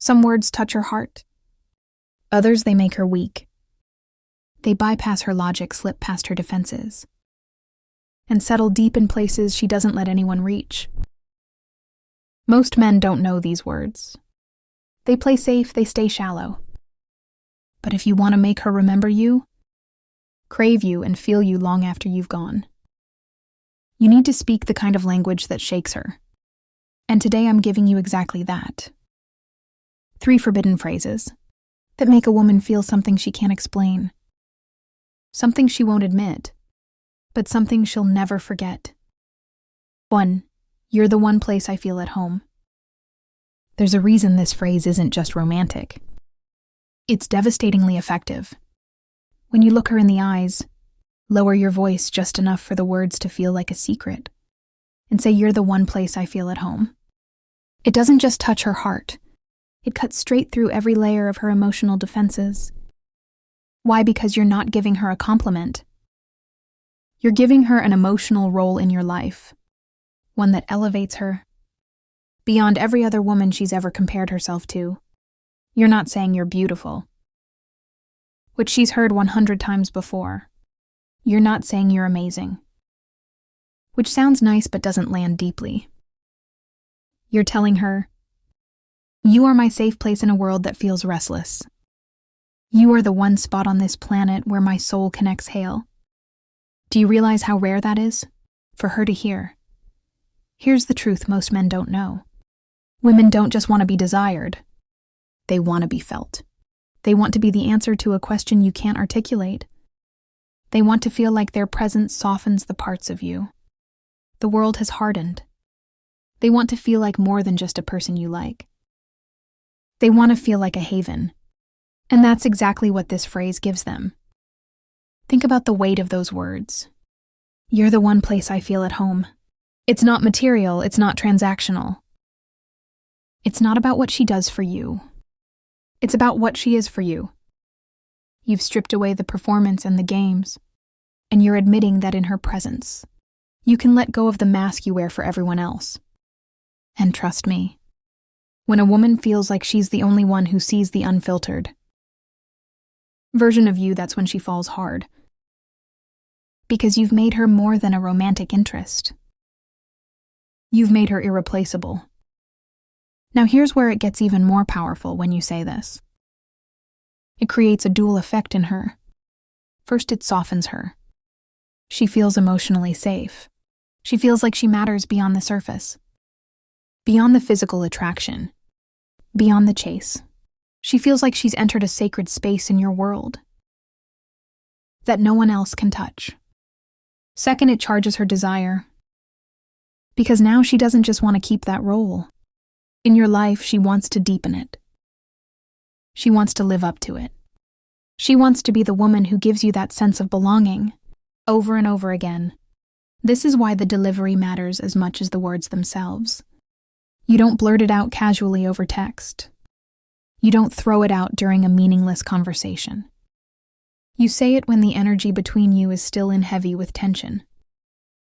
Some words touch her heart. Others, they make her weak. They bypass her logic, slip past her defenses, and settle deep in places she doesn't let anyone reach. Most men don't know these words. They play safe, they stay shallow. But if you want to make her remember you, crave you, and feel you long after you've gone, you need to speak the kind of language that shakes her. And today I'm giving you exactly that. 3 forbidden phrases that make a woman feel something she can't explain, something she won't admit, but something she'll never forget. 1. You're the one place I feel at home. There's a reason this phrase isn't just romantic. It's devastatingly effective. When you look her in the eyes, lower your voice just enough for the words to feel like a secret, and say, "You're the one place I feel at home." It doesn't just touch her heart. It cuts straight through every layer of her emotional defenses. Why? Because you're not giving her a compliment. You're giving her an emotional role in your life, one that elevates her beyond every other woman she's ever compared herself to. You're not saying you're beautiful, which she's heard 100 times before. You're not saying you're amazing, which sounds nice but doesn't land deeply. You're telling her, "You are my safe place in a world that feels restless. You are the one spot on this planet where my soul can exhale." Do you realize how rare that is for her to hear? Here's the truth most men don't know. Women don't just want to be desired. They want to be felt. They want to be the answer to a question you can't articulate. They want to feel like their presence softens the parts of you the world has hardened. They want to feel like more than just a person you like. They want to feel like a haven. And that's exactly what this phrase gives them. Think about the weight of those words. You're the one place I feel at home. It's not material, it's not transactional. It's not about what she does for you. It's about what she is for you. You've stripped away the performance and the games, and you're admitting that in her presence, you can let go of the mask you wear for everyone else. And trust me, when a woman feels like she's the only one who sees the unfiltered version of you, that's when she falls hard. Because you've made her more than a romantic interest. You've made her irreplaceable. Now here's where it gets even more powerful when you say this. It creates a dual effect in her. First, it softens her. She feels emotionally safe. She feels like she matters beyond the surface, beyond the physical attraction, beyond the chase. She feels like she's entered a sacred space in your world that no one else can touch. Second, it charges her desire. Because now she doesn't just want to keep that role. In your life, she wants to deepen it. She wants to live up to it. She wants to be the woman who gives you that sense of belonging, over and over again. This is why the delivery matters as much as the words themselves. You don't blurt it out casually over text. You don't throw it out during a meaningless conversation. You say it when the energy between you is still in heavy with tension.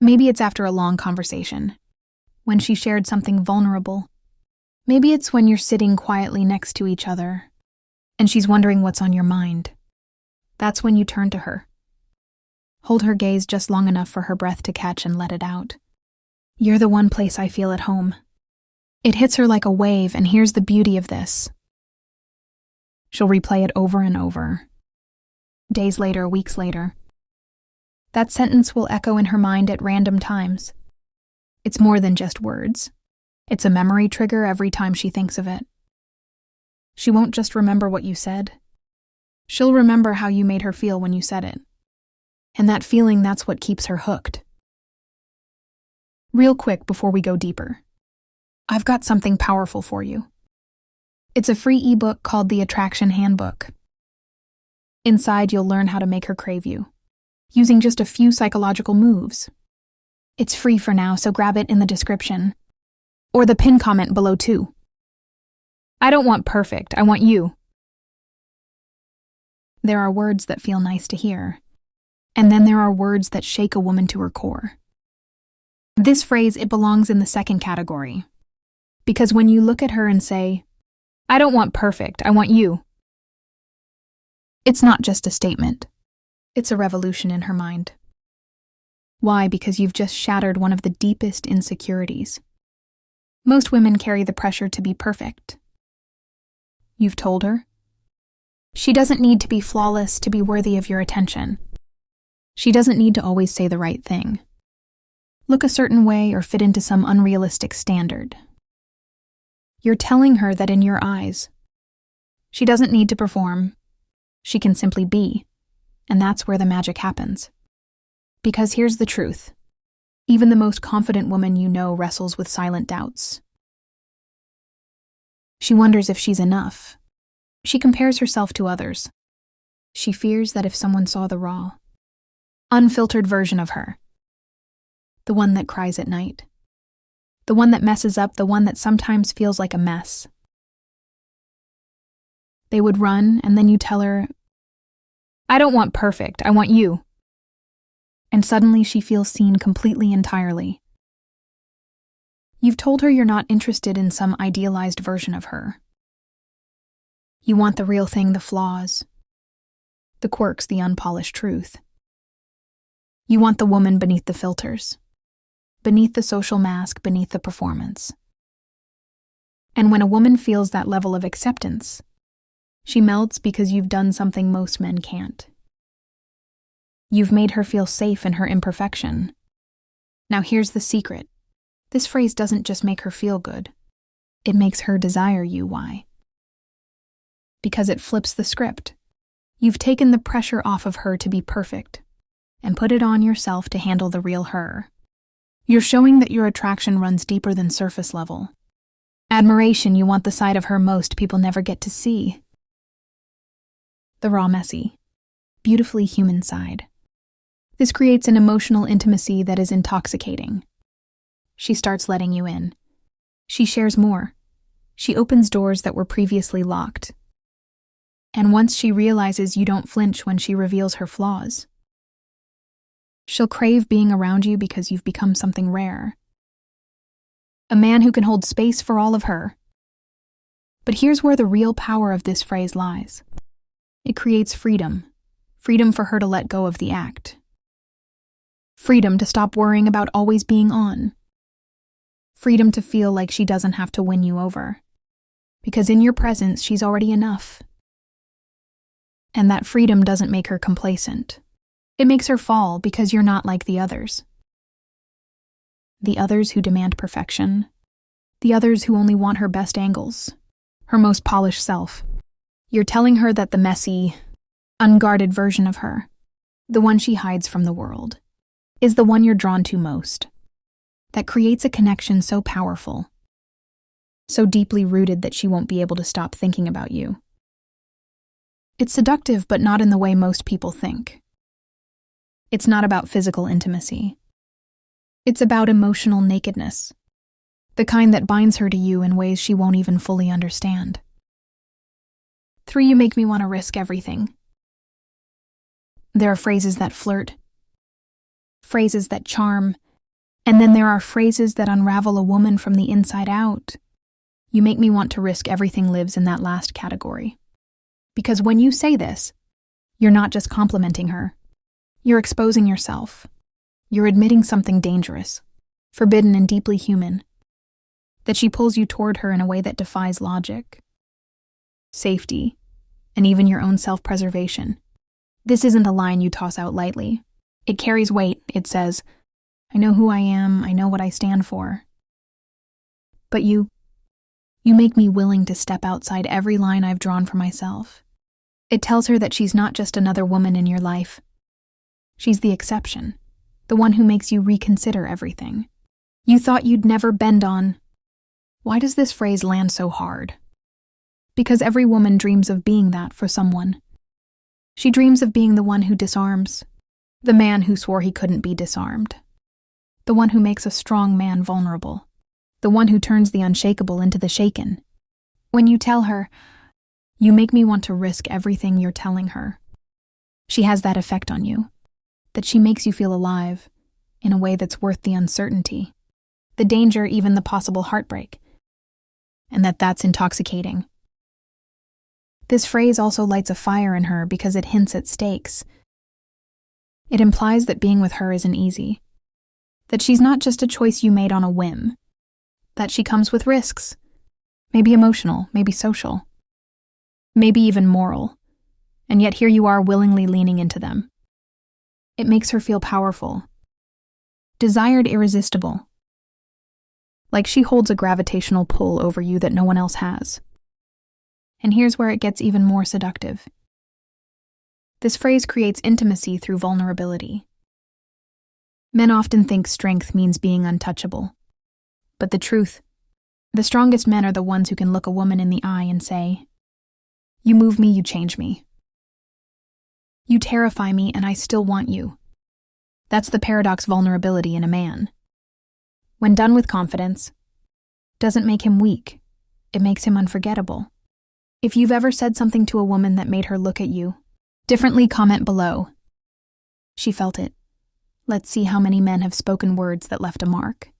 Maybe it's after a long conversation, when she shared something vulnerable. Maybe it's when you're sitting quietly next to each other, and she's wondering what's on your mind. That's when you turn to her. Hold her gaze just long enough for her breath to catch and let it out. You're the one place I feel at home. It hits her like a wave, and here's the beauty of this. She'll replay it over and over. Days later, weeks later. That sentence will echo in her mind at random times. It's more than just words. It's a memory trigger every time she thinks of it. She won't just remember what you said. She'll remember how you made her feel when you said it. And that feeling, that's what keeps her hooked. Real quick before we go deeper, I've got something powerful for you. It's a free ebook called The Attraction Handbook. Inside, you'll learn how to make her crave you, using just a few psychological moves. It's free for now, so grab it in the description. Or the pin comment below too. I don't want perfect, I want you. There are words that feel nice to hear, and then there are words that shake a woman to her core. This phrase, it belongs in the second category. Because when you look at her and say, I don't want perfect, I want you. It's not just a statement. It's a revolution in her mind. Why? Because you've just shattered one of the deepest insecurities. Most women carry the pressure to be perfect. You've told her? She doesn't need to be flawless to be worthy of your attention. She doesn't need to always say the right thing, look a certain way, or fit into some unrealistic standard. You're telling her that in your eyes, she doesn't need to perform, she can simply be, and that's where the magic happens. Because here's the truth. Even the most confident woman you know wrestles with silent doubts. She wonders if she's enough. She compares herself to others. She fears that if someone saw the raw, unfiltered version of her, the one that cries at night, the one that messes up, the one that sometimes feels like a mess, they would run, and then you tell her, I don't want perfect, I want you. And suddenly she feels seen completely, entirely. You've told her you're not interested in some idealized version of her. You want the real thing, the flaws, the quirks, the unpolished truth. You want the woman beneath the filters, beneath the social mask, beneath the performance. And when a woman feels that level of acceptance, she melts because you've done something most men can't. You've made her feel safe in her imperfection. Now here's the secret. This phrase doesn't just make her feel good. It makes her desire you. Why? Because it flips the script. You've taken the pressure off of her to be perfect and put it on yourself to handle the real her. You're showing that your attraction runs deeper than surface level. Admiration, you want the side of her most people never get to see. The raw, messy, beautifully human side. This creates an emotional intimacy that is intoxicating. She starts letting you in. She shares more. She opens doors that were previously locked. And once she realizes you don't flinch when she reveals her flaws, she'll crave being around you because you've become something rare. A man who can hold space for all of her. But here's where the real power of this phrase lies. It creates freedom. Freedom for her to let go of the act. Freedom to stop worrying about always being on. Freedom to feel like she doesn't have to win you over. Because in your presence, she's already enough. And that freedom doesn't make her complacent. It makes her fall because you're not like the others. The others who demand perfection. The others who only want her best angles. Her most polished self. You're telling her that the messy, unguarded version of her, the one she hides from the world, is the one you're drawn to most. That creates a connection so powerful, so deeply rooted that she won't be able to stop thinking about you. It's seductive, but not in the way most people think. It's not about physical intimacy. It's about emotional nakedness, the kind that binds her to you in ways she won't even fully understand. 3. You make me want to risk everything. There are phrases that flirt, phrases that charm, and then there are phrases that unravel a woman from the inside out. You make me want to risk everything lives in that last category. Because when you say this, you're not just complimenting her. You're exposing yourself. You're admitting something dangerous, forbidden and deeply human. That she pulls you toward her in a way that defies logic, safety, and even your own self-preservation. This isn't a line you toss out lightly. It carries weight. It says, I know who I am, I know what I stand for. But you make me willing to step outside every line I've drawn for myself. It tells her that she's not just another woman in your life. She's the exception, the one who makes you reconsider everything. You thought you'd never bend on. Why does this phrase land so hard? Because every woman dreams of being that for someone. She dreams of being the one who disarms, the man who swore he couldn't be disarmed, the one who makes a strong man vulnerable, the one who turns the unshakable into the shaken. When you tell her, you make me want to risk everything, you're telling her. She has that effect on you, that she makes you feel alive in a way that's worth the uncertainty, the danger, even the possible heartbreak, and that's intoxicating. This phrase also lights a fire in her because it hints at stakes. It implies that being with her isn't easy, that she's not just a choice you made on a whim, that she comes with risks, maybe emotional, maybe social, maybe even moral, and yet here you are willingly leaning into them. It makes her feel powerful, desired, irresistible, like she holds a gravitational pull over you that no one else has. And here's where it gets even more seductive. This phrase creates intimacy through vulnerability. Men often think strength means being untouchable. But the truth, the strongest men are the ones who can look a woman in the eye and say, "You move me, you change me. You terrify me, and I still want you." That's the paradox vulnerability in a man. When done with confidence, doesn't make him weak, it makes him unforgettable. If you've ever said something to a woman that made her look at you differently, comment below. She felt it. Let's see how many men have spoken words that left a mark.